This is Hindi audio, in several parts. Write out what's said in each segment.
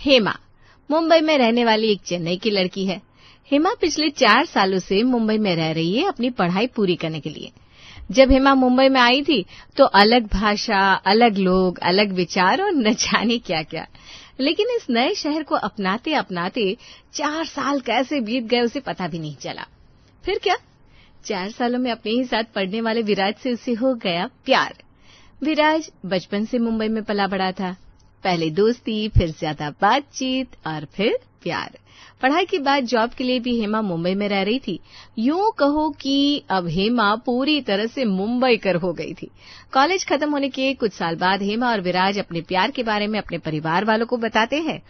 हेमा मुंबई में रहने वाली एक चेन्नई की लड़की है। हेमा पिछले 4 सालों से मुंबई में रह रही है अपनी पढ़ाई पूरी करने के लिए। जब हेमा मुंबई में आई थी तो अलग भाषा, अलग लोग, अलग विचार और न जाने क्या क्या। लेकिन इस नए शहर को अपनाते अपनाते 4 साल कैसे बीत गए उसे पता भी नहीं चला। फिर क्या, 4 सालों में अपने ही साथ पढ़ने वाले विराज से उसे हो गया प्यार। विराज बचपन से मुंबई में पला बड़ा था। पहले दोस्ती, फिर ज्यादा बातचीत और फिर प्यार। पढ़ाई के बाद जॉब के लिए भी हेमा मुंबई में रह रही थी। यूं कहो कि अब हेमा पूरी तरह से मुंबईकर हो गई थी। कॉलेज खत्म होने के कुछ साल बाद हेमा और विराज अपने प्यार के बारे में अपने परिवार वालों को बताते हैं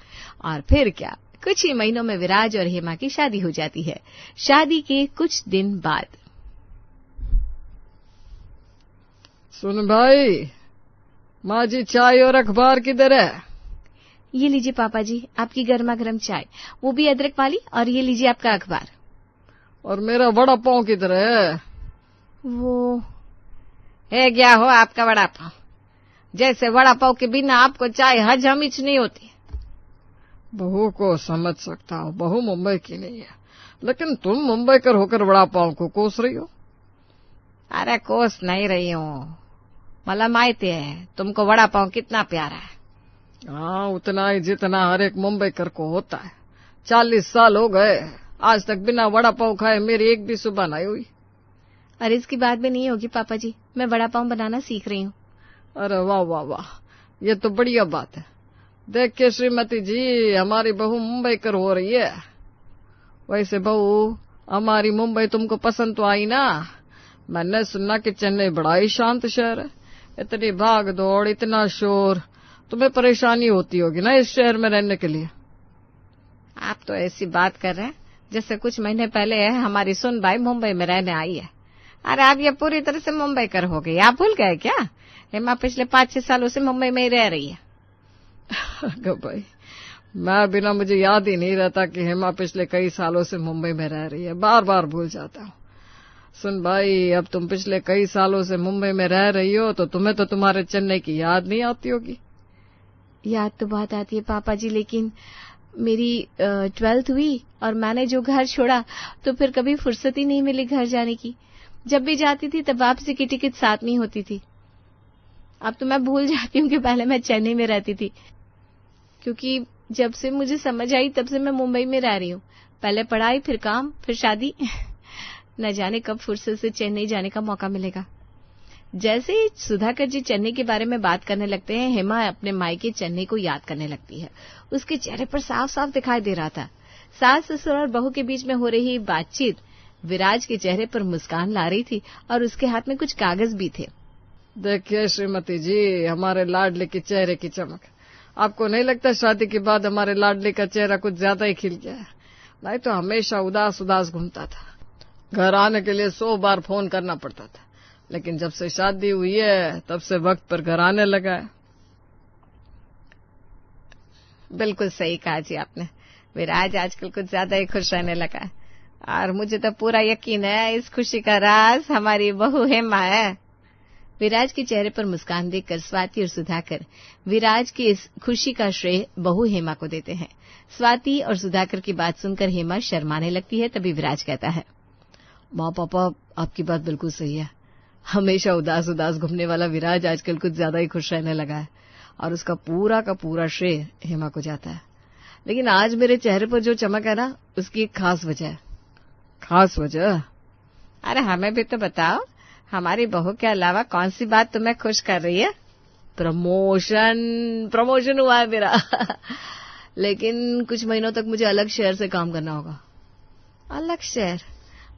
और फिर क्या, कुछ ही महीनों में विराज और हेमा की शादी हो जाती है। शादी के कुछ दिन बाद, सुन भाई, माँ जी चाय और अखबार किधर है? ये लीजिए पापा जी आपकी गर्मा गर्म चाय, वो भी अदरक वाली, और ये लीजिए आपका अखबार। और मेरा वड़ा पाव किधर है? वो है क्या हो आपका वड़ा पाव? जैसे वड़ा पाव के बिना आपको चाय हजम ही नहीं होती। बहू को समझ सकता हूँ, बहू मुंबई की नहीं है, लेकिन तुम मुंबईकर होकर वड़ा पाव को कोस रही हो। अरे कोस नहीं रही हूँ, मला माहिती है तुमको वड़ा पाव कितना प्यारा है। हाँ, उतना ही जितना हर एक मुंबईकर को होता है। 40 साल हो गए, आज तक बिना वड़ा पाव खाए मेरी एक भी सुबह नहीं हुई। अरे इसकी बात भी नहीं होगी पापा जी, मैं वड़ा पाव बनाना सीख रही हूँ। अरे वाह वाह वाह, ये तो बढ़िया बात है। देखिए श्रीमती जी, हमारी बहू मुंबईकर हो रही है। वैसे बहू, हमारी मुंबई तुमको पसंद तो आई ना? मैंने सुना कि चेन्नई बड़ा ही शांत शहर है। इतनी भाग दौड़, इतना शोर, तुम्हें परेशानी होती होगी ना इस शहर में रहने के लिए। आप तो ऐसी बात कर रहे हैं जैसे कुछ महीने पहले हमारी सुनबाई मुंबई में रहने आई है। अरे आप ये पूरी तरह से मुंबईकर हो गई, आप भूल गए क्या? हेमा पिछले 5-6 सालों से मुंबई में ही रह रही है। भाई, मैं बिना मुझे याद ही नहीं रहता कि हेमा पिछले कई सालों से मुंबई में रह रही है, बार बार भूल जाता हूँ। सुन भाई, अब तुम पिछले कई सालों से मुंबई में रह रही हो तो तुम्हें तो तुम्हारे चेन्नई की याद नहीं आती होगी। याद तो बहुत आती है पापा जी, लेकिन मेरी 12th हुई और मैंने जो घर छोड़ा तो फिर कभी फुर्सत ही नहीं मिली घर जाने की। जब भी जाती थी तब वापसी की टिकट साथ में होती थी। अब तो मैं भूल जाती हूँ कि पहले मैं चेन्नई में रहती थी, क्योंकि जब से मुझे समझ आई तब से मैं मुंबई में रह रही हूँ। पहले पढ़ाई, फिर काम, फिर शादी। न जाने कब फुर्सत से चेन्नई जाने का मौका मिलेगा। जैसे ही सुधाकर जी चेन्नई के बारे में बात करने लगते हैं, हेमा अपने मायके चेन्नई को याद करने लगती है। उसके चेहरे पर साफ साफ दिखाई दे रहा था। सास ससुर और बहू के बीच में हो रही बातचीत विराज के चेहरे पर मुस्कान ला रही थी और उसके हाथ में कुछ कागज भी थे। देखिए श्रीमती जी, हमारे लाडले के चेहरे की चमक। आपको नहीं लगता शादी के बाद हमारे लाडले का चेहरा कुछ ज्यादा ही खिल गया है? नहीं तो हमेशा उदास उदास घूमता था। घर आने के लिए 100 बार फोन करना पड़ता था, लेकिन जब से शादी हुई है तब से वक्त पर घर आने लगा है। बिल्कुल सही कहा जी आपने। विराज आजकल कुछ ज्यादा ही खुश रहने लगा है और मुझे तो पूरा यकीन है इस खुशी का राज हमारी बहू हेमा है। विराज के चेहरे पर मुस्कान देखकर स्वाति और सुधाकर विराज की इस खुशी का श्रेय बहू हेमा को देते हैं। स्वाति और सुधाकर की बात सुनकर हेमा शर्माने लगती है। तभी विराज कहता है, माँ पापा आपकी बात बिल्कुल सही है। हमेशा उदास उदास घूमने वाला विराज आजकल कुछ ज्यादा ही खुश रहने लगा है और उसका पूरा का पूरा श्रेय हेमा को जाता है। लेकिन आज मेरे चेहरे पर जो चमक है ना, उसकी एक खास वजह है। खास वजह? अरे हमें भी तो बताओ, हमारी बहू के अलावा कौन सी बात तुम्हें खुश कर रही है? प्रमोशन हुआ है मेरा। लेकिन कुछ महीनों तक मुझे अलग शहर से काम करना होगा। अलग शहर?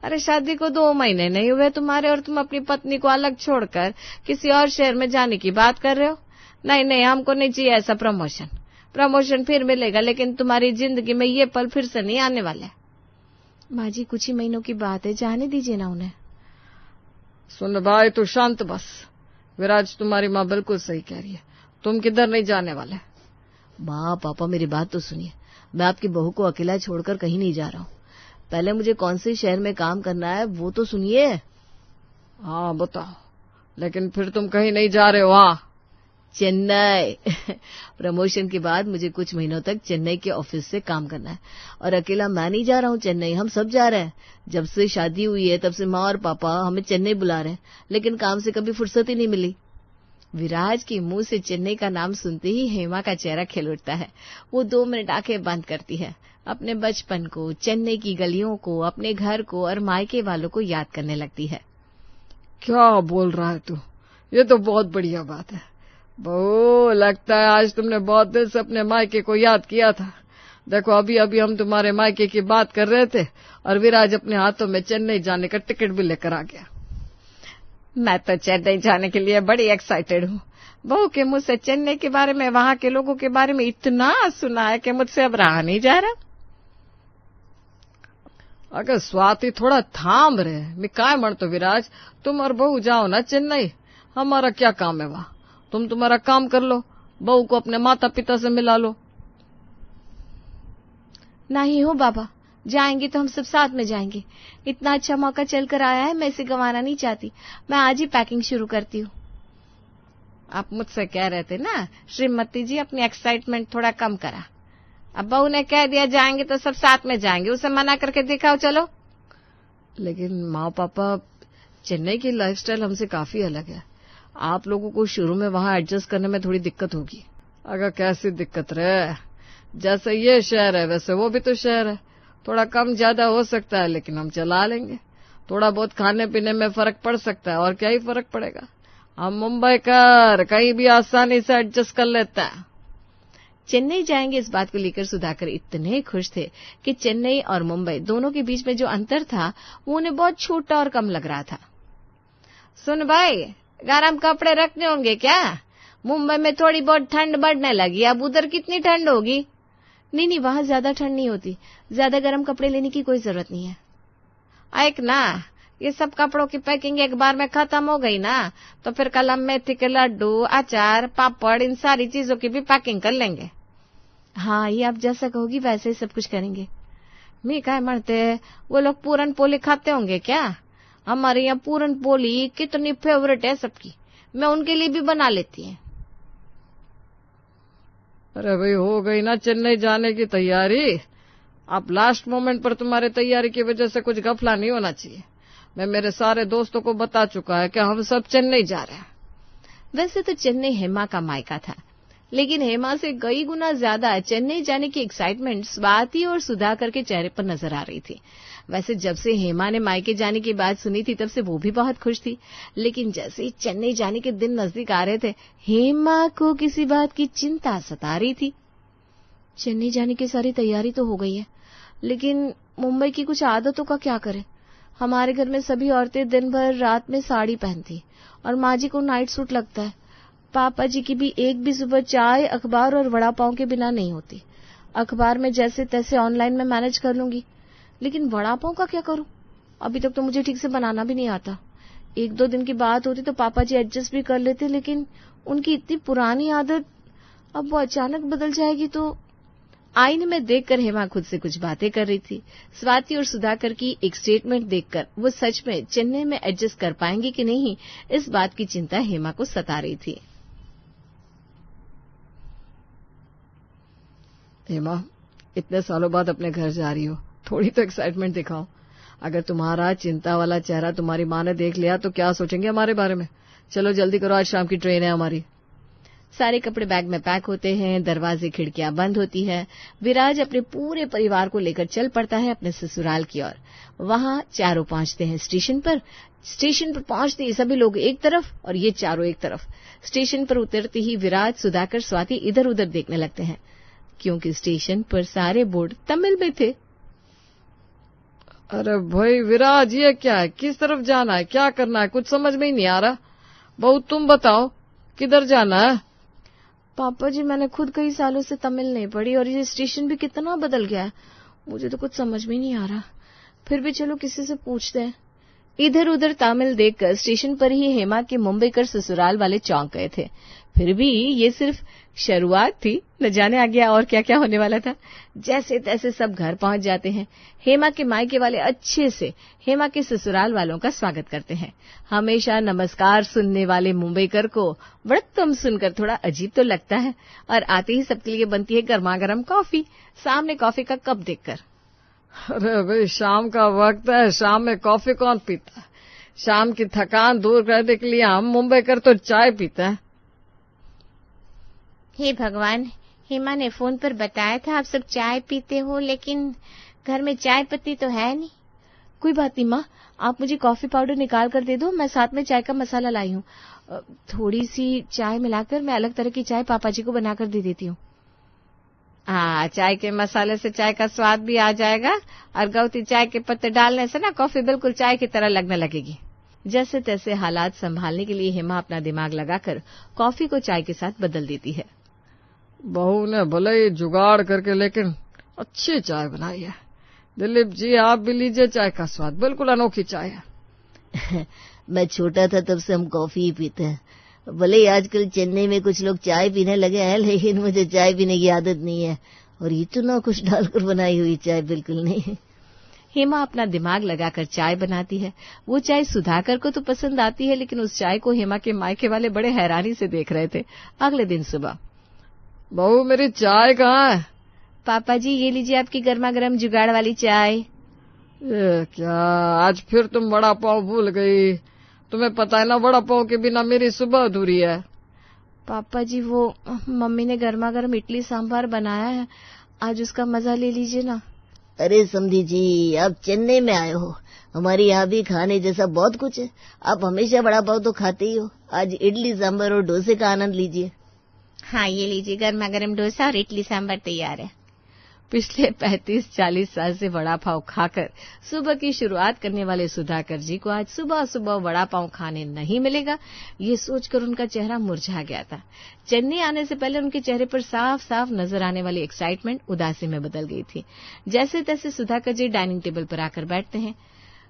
अरे शादी को 2 महीने नहीं हुए तुम्हारे और तुम अपनी पत्नी को अलग छोड़कर किसी और शहर में जाने की बात कर रहे हो? नहीं नहीं, हमको नहीं चाहिए ऐसा प्रमोशन फिर मिलेगा, लेकिन तुम्हारी जिंदगी में ये पल फिर से नहीं आने वाले। माँ जी, कुछ ही महीनों की बात है, जाने दीजिए ना उन्हें। सुन भाई, तू शांत बस। विराज, तुम्हारी माँ बिल्कुल सही कह रही है, तुम किधर नहीं जाने वाले। माँ पापा मेरी बात तो सुनिए, मैं आपकी बहू को अकेला छोड़कर कहीं नहीं जा रहा हूँ। पहले मुझे कौन से शहर में काम करना है वो तो सुनिए। हाँ बताओ, लेकिन फिर तुम कहीं नहीं जा रहे हो? हाँ, चेन्नई। प्रमोशन के बाद मुझे कुछ महीनों तक चेन्नई के ऑफिस से काम करना है और अकेला मैं नहीं जा रहा हूँ चेन्नई, हम सब जा रहे हैं। जब से शादी हुई है तब से माँ और पापा हमें चेन्नई बुला रहे हैं, लेकिन काम से कभी फुर्सत ही नहीं मिली। विराज के मुंह से चेन्नई का नाम सुनते ही हेमा का चेहरा खिल उठता है। वो 2 मिनट आंखें बंद करती है, अपने बचपन को, चेन्नई की गलियों को, अपने घर को और मायके वालों को याद करने लगती है। क्या बोल रहा है तू? ये तो बहुत बढ़िया बात है बहू। लगता है आज तुमने बहुत दिल से अपने मायके को याद किया था। देखो अभी अभी हम तुम्हारे मायके की बात कर रहे थे और विराज अपने हाथों में चेन्नई जाने का टिकट भी लेकर आ गया। मैं तो चेन्नई जाने के लिए बड़ी एक्साइटेड हूँ। बहू के मुंह से चेन्नई के बारे में, वहां के लोगों के बारे में इतना सुना है कि मुझसे अब रहा नहीं जा रहा। अगर स्वाति थोड़ा थाम रहे, मैं काय म्हणतो विराज, तुम और बहू जाओ ना चेन्नई, हमारा क्या काम है वहां। तुम तुम्हारा काम कर लो, बहू को अपने माता पिता से मिला लो। नहीं हो बाबा, जाएंगे तो हम सब साथ में जाएंगे। इतना अच्छा मौका चलकर आया है, मैं इसे गंवाना नहीं चाहती। मैं आज ही पैकिंग शुरू करती हूँ। आप मुझसे कह रहे थे ना श्रीमती जी, अपनी एक्साइटमेंट थोड़ा कम करा। अब बहू ने कह दिया जाएंगे तो सब साथ में जाएंगे, उसे मना करके दिखाओ चलो। लेकिन माँ पापा, चेन्नई की लाइफस्टाइल हमसे काफी अलग है। आप लोगों को शुरू में वहां एडजस्ट करने में थोड़ी दिक्कत होगी। अगर कैसी दिक्कत रहे, जैसे ये शहर है वैसे वो भी तो शहर है। थोड़ा कम ज्यादा हो सकता है लेकिन हम चला लेंगे। थोड़ा बहुत खाने पीने में फर्क पड़ सकता है और क्या ही फर्क पड़ेगा। हम मुंबई कर कहीं भी आसानी से एडजस्ट कर लेते हैं। चेन्नई जाएंगे इस बात को लेकर सुधाकर इतने खुश थे कि चेन्नई और मुंबई दोनों के बीच में जो अंतर था वो उन्हें बहुत छोटा और कम लग रहा था। सुन भाई, गरम कपड़े रखने होंगे क्या? मुंबई में थोड़ी बहुत ठंड बढ़ने लगी, अब उधर कितनी ठंड होगी? नहीं, वहां ज्यादा ठंड नहीं होती, ज्यादा गर्म कपड़े लेने की कोई जरूरत नहीं है। एक ना, ये सब कपड़ों की पैकिंग एक बार में खत्म हो गई ना तो फिर कल हम मेथी के लड्डू, अचार, पापड़, इन सारी चीजों की भी पैकिंग कर लेंगे। हाँ, ये आप जैसा कहोगी वैसे ही सब कुछ करेंगे। मैं क्या मानते, वो लोग पूरन पोली खाते होंगे क्या? हमारे यहाँ पूरन पोली कितनी फेवरेट है सबकी, मैं उनके लिए भी बना लेती है। अरे भाई, हो गई ना चेन्नई जाने की तैयारी। अब लास्ट मोमेंट पर तुम्हारी तैयारी की वजह से कुछ गफला नहीं होना चाहिए। मैं मेरे सारे दोस्तों को बता चुका है कि हम सब चेन्नई जा रहे हैं। वैसे तो चेन्नई हेमा का मायका था, लेकिन हेमा से कई गुना ज्यादा चेन्नई जाने की एक्साइटमेंट स्वाति और सुधाकर के चेहरे पर नजर आ रही थी। वैसे जब से हेमा ने मायके जाने की बात सुनी थी तब से वो भी बहुत खुश थी, लेकिन जैसे ही चेन्नई जाने के दिन नजदीक आ रहे थे, हेमा को किसी बात की चिंता सता रही थी। चेन्नई जाने की सारी तैयारी तो हो गई है, लेकिन मुंबई की कुछ आदतों का क्या करें? हमारे घर में सभी औरतें दिन भर रात में साड़ी पहनती और माँ जी को नाइट सूट लगता है। पापा जी की भी एक भी सुबह चाय, अखबार और वड़ा पाव के बिना नहीं होती। अखबार में जैसे तैसे ऑनलाइन में मैनेज कर लूंगी, लेकिन वड़ा पाव का क्या करूं? अभी तक तो मुझे ठीक से बनाना भी नहीं आता। 1-2 दिन की बात होती तो पापा जी एडजस्ट भी कर लेते, लेकिन उनकी इतनी पुरानी आदत अब वो अचानक बदल जाएगी तो। आईने में देखकर हेमा खुद से कुछ बातें कर रही थी। स्वाति और सुधाकर की एक स्टेटमेंट देखकर वो सच में चेन्नई में एडजस्ट कर पाएंगे कि नहीं, इस बात की चिंता हेमा को सता रही थी। हेमा, इतने सालों बाद अपने घर जा रही हो, थोड़ी तो एक्साइटमेंट दिखाओ। अगर तुम्हारा चिंता वाला चेहरा तुम्हारी माँ ने देख लिया तो क्या सोचेंगे हमारे बारे में। चलो जल्दी करो, आज शाम की ट्रेन है हमारी। सारे कपड़े बैग में पैक होते हैं, दरवाजे खिड़कियां बंद होती है। विराज अपने पूरे परिवार को लेकर चल पड़ता है अपने ससुराल की ओर। वहां चारों पहुंचते हैं स्टेशन पर। स्टेशन पर पहुंचते ही सभी लोग एक तरफ और ये चारों एक तरफ। स्टेशन पर उतरते ही विराज, सुधाकर, स्वाति इधर उधर देखने लगते हैं, क्योंकि स्टेशन पर सारे बोर्ड तमिल में थे। अरे भाई विराज, ये क्या है? किस तरफ जाना है, क्या करना है, कुछ समझ में ही नहीं आ रहा। बहू तुम बताओ, किधर जाना है? पापा जी, मैंने खुद कई सालों से तमिल नहीं पढ़ी और ये स्टेशन भी कितना बदल गया है, मुझे तो कुछ समझ में नहीं आ रहा। फिर भी चलो किसी से पूछते हैं। इधर उधर तामिल देखकर स्टेशन पर ही हेमा के मुंबईकर ससुराल वाले चौंक गए थे। फिर भी ये सिर्फ शुरुआत थी, न जाने आगे और क्या क्या होने वाला था। जैसे तैसे सब घर पहुंच जाते हैं। हेमा के मायके वाले अच्छे से हेमा के ससुराल वालों का स्वागत करते हैं। हमेशा नमस्कार सुनने वाले मुंबईकर को वड़कम सुनकर थोड़ा अजीब तो लगता है, और आते ही सबके लिए बनती है गर्मा-गर्म कॉफी, सामने कॉफी का कप देखकर। अरे भाई, शाम का वक्त है, शाम में कॉफी कौन पीता है? शाम की थकान दूर करने के लिए हम मुंबईकर तो चाय पीते हैं। हे भगवान, हेमा ने फोन पर बताया था आप सब चाय पीते हो, लेकिन घर में चाय पत्ती तो है नहीं। कोई बात नहीं माँ, आप मुझे कॉफी पाउडर निकाल कर दे दो, मैं साथ में चाय का मसाला लाई हूँ। थोड़ी सी चाय मिलाकर मैं अलग तरह की चाय पापा जी को बनाकर दे देती हूँ। चाय के मसाले से चाय का स्वाद भी आ जाएगा, और गौती चाय के पत्ते डालने से ना कॉफी बिल्कुल चाय की तरह लगने लगेगी। जैसे तैसे हालात संभालने के लिए हेमा अपना दिमाग लगाकर कॉफी को चाय के साथ बदल देती है। बहू ने भले ही जुगाड़ करके लेकिन अच्छी चाय बनाई है। दिलीप जी, आप भी लीजिए चाय का स्वाद, बिल्कुल अनोखी चाय है। मैं छोटा था तब से हम कॉफी ही पीते हैं। भले ही आजकल चेन्नई में कुछ लोग चाय पीने लगे हैं, लेकिन मुझे चाय पीने की आदत नहीं है, और इतना कुछ डालकर बनाई हुई चाय बिल्कुल नहीं। हेमा अपना दिमाग लगाकर चाय बनाती है। वो चाय सुधाकर को तो पसंद आती है, लेकिन उस चाय को हेमा के मायके वाले बड़े हैरानी से देख रहे थे। अगले दिन सुबह, बहू मेरी चाय कहाँ है? पापा जी, ये लीजिए आपकी गर्मा गर्म जुगाड़ वाली चाय। ये क्या, आज फिर तुम वड़ा पाव भूल गई? तुम्हें पता है ना, वड़ा पाव के बिना मेरी सुबह अधूरी है। पापा जी, वो मम्मी ने गर्मा गर्म इडली सांभर बनाया है, आज उसका मजा ले लीजिए ना। अरे समधी जी, आप चेन्नई में आए हो, हमारे यहाँ भी खाने जैसा बहुत कुछ है। आप हमेशा वड़ा पाव तो खाते ही हो, आज इडली सांभर और डोसे का आनंद लीजिए। हाँ, ये लीजिए, गर्मा गर्म डोसा और इडली सांभर तैयार है। पिछले 35-40 साल से वड़ा पाव खाकर सुबह की शुरुआत करने वाले सुधाकर जी को आज सुबह सुबह वड़ा पाव खाने नहीं मिलेगा, ये सोचकर उनका चेहरा मुरझा गया था। चेन्नई आने से पहले उनके चेहरे पर साफ साफ नजर आने वाली एक्साइटमेंट उदासी में बदल गई थी। जैसे तैसे सुधाकर जी डाइनिंग टेबल पर आकर बैठते हैं।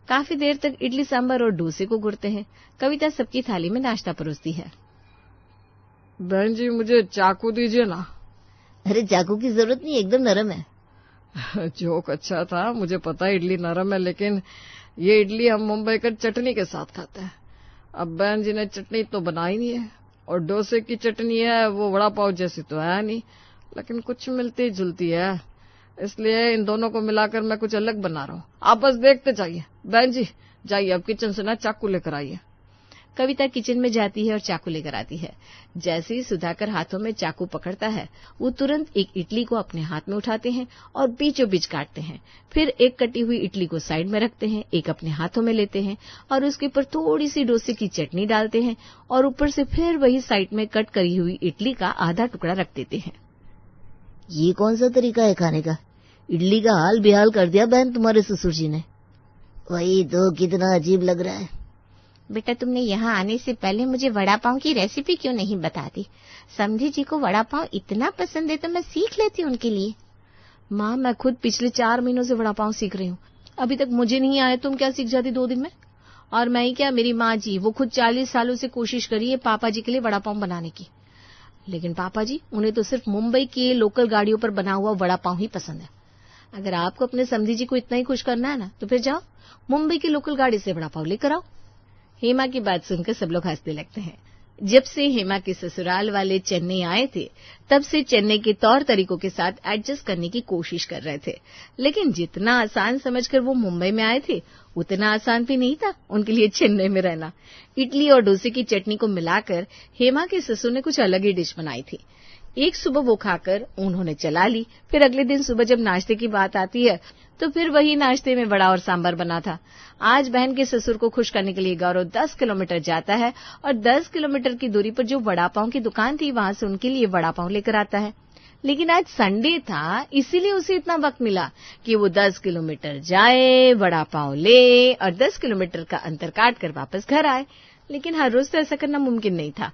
काफी देर तक इडली सांभर और डोसे को गुड़ते हैं। कविता सबकी थाली में नाश्ता परोसती है। बहन जी, मुझे चाकू दीजिए ना। अरे चाकू की जरूरत नहीं, एकदम नरम है। जोक अच्छा था, मुझे पता है इडली नरम है, लेकिन ये इडली हम मुंबई कर चटनी के साथ खाते हैं। अब बहन जी ने चटनी तो बनाई नहीं है, और डोसे की चटनी है वो वड़ा पाव जैसी तो है नहीं, लेकिन कुछ मिलती जुलती है, इसलिए इन दोनों को मिलाकर मैं कुछ अलग बना रहा हूँ। आप बस देखते जाइए। बहन जी जाइए, अब किचन से ना चाकू लेकर आइए। कविता किचन में जाती है और चाकू लेकर आती है। जैसे ही सुधाकर हाथों में चाकू पकड़ता है, वो तुरंत एक इडली को अपने हाथ में उठाते हैं और बीचों बीच काटते हैं। फिर एक कटी हुई इडली को साइड में रखते हैं, एक अपने हाथों में लेते हैं और उसके ऊपर थोड़ी सी डोसे की चटनी डालते हैं और ऊपर से फिर वही साइड में कट करी हुई इडली का आधा टुकड़ा रख देते हैं। ये कौन सा तरीका है खाने का? इडली का हाल बेहाल कर दिया बहन तुम्हारे ससुर जी ने। वही तो, कितना अजीब लग रहा है। बेटा, तुमने यहाँ आने से पहले मुझे वड़ा पाव की रेसिपी क्यों नहीं बता दी? समधी जी को वड़ा पाव इतना पसंद है तो मैं सीख लेती उनके लिए। माँ, मैं खुद पिछले 4 महीनों से वड़ा पाव सीख रही हूँ, अभी तक मुझे नहीं आया, तुम क्या सीख जाती 2 दिन में? और मैं ही क्या, मेरी माँ जी, वो खुद 40 सालों से कोशिश करी है पापा जी के लिए वड़ा पाव बनाने की, लेकिन पापा जी उन्हें तो सिर्फ मुंबई के लोकल गाड़ियों पर बना हुआ वड़ा पाव ही पसंद है। अगर आपको अपने समधी जी को इतना ही खुश करना है ना, तो फिर जाओ मुंबई की लोकल गाड़ी से वड़ा पाव लेकर आओ। हेमा की बात सुनकर सब लोग हंसने लगते हैं। जब से हेमा के ससुराल वाले चेन्नई आए थे, तब से चेन्नई के तौर तरीकों के साथ एडजस्ट करने की कोशिश कर रहे थे, लेकिन जितना आसान समझकर वो मुंबई में आए थे, उतना आसान भी नहीं था उनके लिए चेन्नई में रहना। इडली और डोसे की चटनी को मिलाकर हेमा के ससुर ने कुछ अलग ही डिश बनाई थी। एक सुबह वो खाकर उन्होंने चला ली, फिर अगले दिन सुबह जब नाश्ते की बात आती है तो फिर वही नाश्ते में वड़ा और सांभर बना था। आज बहन के ससुर को खुश करने के लिए गौरव 10 किलोमीटर जाता है और 10 किलोमीटर की दूरी पर जो वड़ा पाव की दुकान थी वहां से उनके लिए वड़ा पाव लेकर आता है। लेकिन आज संडे था, इसीलिए उसे इतना वक्त मिला कि वो 10 किलोमीटर जाए, वड़ा पाव ले और 10 किलोमीटर का अंतर काट कर वापस घर आए। लेकिन हर रोज तो ऐसा करना मुमकिन नहीं था।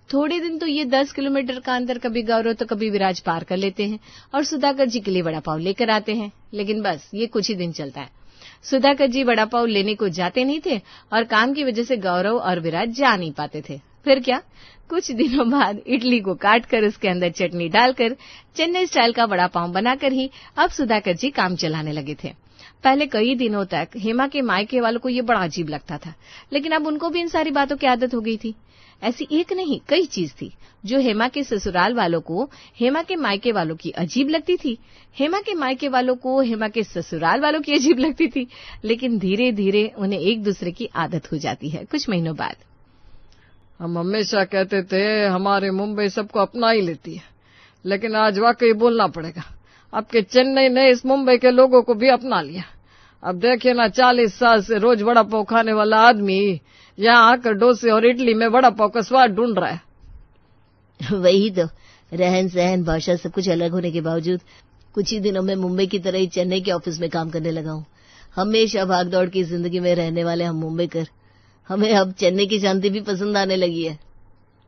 थोड़े दिन तो ये 10 किलोमीटर का अंतर कभी गौरव तो कभी विराज पार कर लेते हैं और सुधाकर जी के लिए वड़ा पाव लेकर आते हैं, लेकिन बस ये कुछ ही दिन चलता है। सुधाकर जी वड़ा पाव लेने को जाते नहीं थे और काम की वजह से गौरव और विराट जा नहीं पाते थे। फिर क्या, कुछ दिनों बाद इडली को काटकर उसके अंदर चटनी डालकर चेन्नई स्टाइल का वड़ा पाव बनाकर ही अब सुधाकर जी काम चलाने लगे थे। पहले कई दिनों तक हेमा के मायके वालों को ये बड़ा अजीब लगता था, लेकिन अब उनको भी इन सारी बातों की आदत हो गई थी। ऐसी एक नहीं कई चीज थी जो हेमा के ससुराल वालों को हेमा के मायके वालों की अजीब लगती थी, हेमा के मायके वालों को हेमा के ससुराल वालों की अजीब लगती थी, लेकिन धीरे धीरे उन्हें एक दूसरे की आदत हो जाती है कुछ महीनों बाद। हम हमेशा कहते थे हमारे मुंबई सबको अपना ही लेती है, लेकिन आज वाकई बोलना पड़ेगा, आपके चेन्नई ने इस मुंबई के लोगों को भी अपना लिया। अब देखिए ना, 40 साल से रोज वड़ा पाव खाने वाला आदमी यहाँ आकर डोसे और इडली में वड़ा पाव का स्वाद ढूंढ रहा है। वही तो, रहन सहन भाषा सब कुछ अलग होने के बावजूद कुछ ही दिनों में मुंबई की तरह ही चेन्नई के ऑफिस में काम करने लगा हूँ। हमेशा भागदौड़ की जिंदगी में रहने वाले हम मुंबईकर, हमें अब चेन्नई की शांति भी पसंद आने लगी है।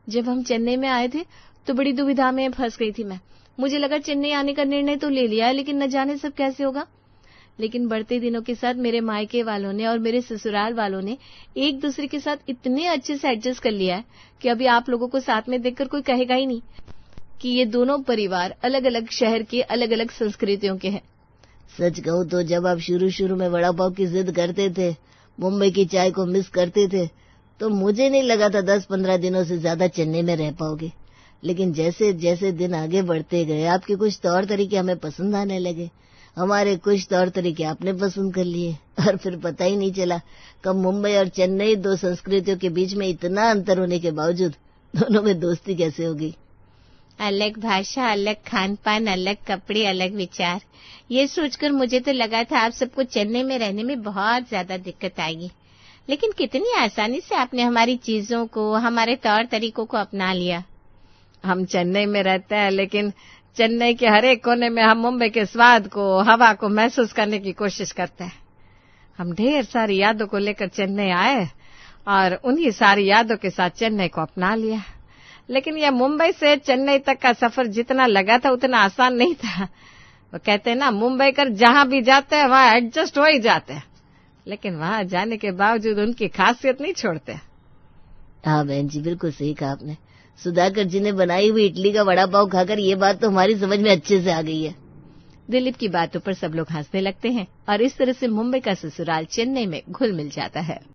जब हम चेन्नई में आए थे तो बड़ी दुविधा में फंस गई थी मैं। मुझे लगा चेन्नई आने का निर्णय तो ले लिया है, लेकिन न जाने सब कैसे होगा। लेकिन बढ़ते दिनों के साथ मेरे मायके वालों ने और मेरे ससुराल वालों ने एक दूसरे के साथ इतने अच्छे से एडजस्ट कर लिया है कि अभी आप लोगों को साथ में देखकर कोई कहेगा ही नहीं कि ये दोनों परिवार अलग अलग शहर के अलग अलग संस्कृतियों के हैं। सच कहूँ तो जब आप शुरू में वड़ा पाव की जिद करते थे, मुंबई की चाय को मिस करते थे, तो मुझे नहीं लगा था 10-15 दिनों से ज्यादा चेन्नई में रह पाओगे। लेकिन जैसे जैसे दिन आगे बढ़ते गए आपके कुछ तौर तरीके हमें पसंद आने लगे, हमारे कुछ तौर तरीके आपने पसंद कर लिए, और फिर पता ही नहीं चला कब मुंबई और चेन्नई दो संस्कृतियों के बीच में इतना अंतर होने के बावजूद दोनों में दोस्ती कैसे हो गई। अलग भाषा, अलग खान पान, अलग कपड़े, अलग विचार, ये सोचकर मुझे तो लगा था आप सबको चेन्नई में रहने में बहुत ज्यादा दिक्कत आएगी, लेकिन कितनी आसानी से आपने हमारी चीजों को, हमारे तौर तरीकों को अपना लिया। हम चेन्नई में रहते हैं, लेकिन चेन्नई के हर एक कोने में हम मुंबई के स्वाद को, हवा को महसूस करने की कोशिश करते हैं। हम ढेर सारी यादों को लेकर चेन्नई आए और उन्हीं सारी यादों के साथ चेन्नई को अपना लिया। लेकिन यह मुंबई से चेन्नई तक का सफर जितना लगा था उतना आसान नहीं था। वो कहते हैं ना, मुंबई कर जहां भी जाते हैं वहां एडजस्ट हो ही जाते हैं, लेकिन वहां जाने के बावजूद उनकी खासियत नहीं छोड़ते। हाँ बहन जी, बिल्कुल सही कहा आपने। सुधाकर जी ने बनाई हुई इडली का वड़ा पाव खाकर ये बात तो हमारी समझ में अच्छे से आ गई है। दिलीप की बातों पर सब लोग हंसने लगते हैं और इस तरह से मुंबई का ससुराल चेन्नई में घुल मिल जाता है।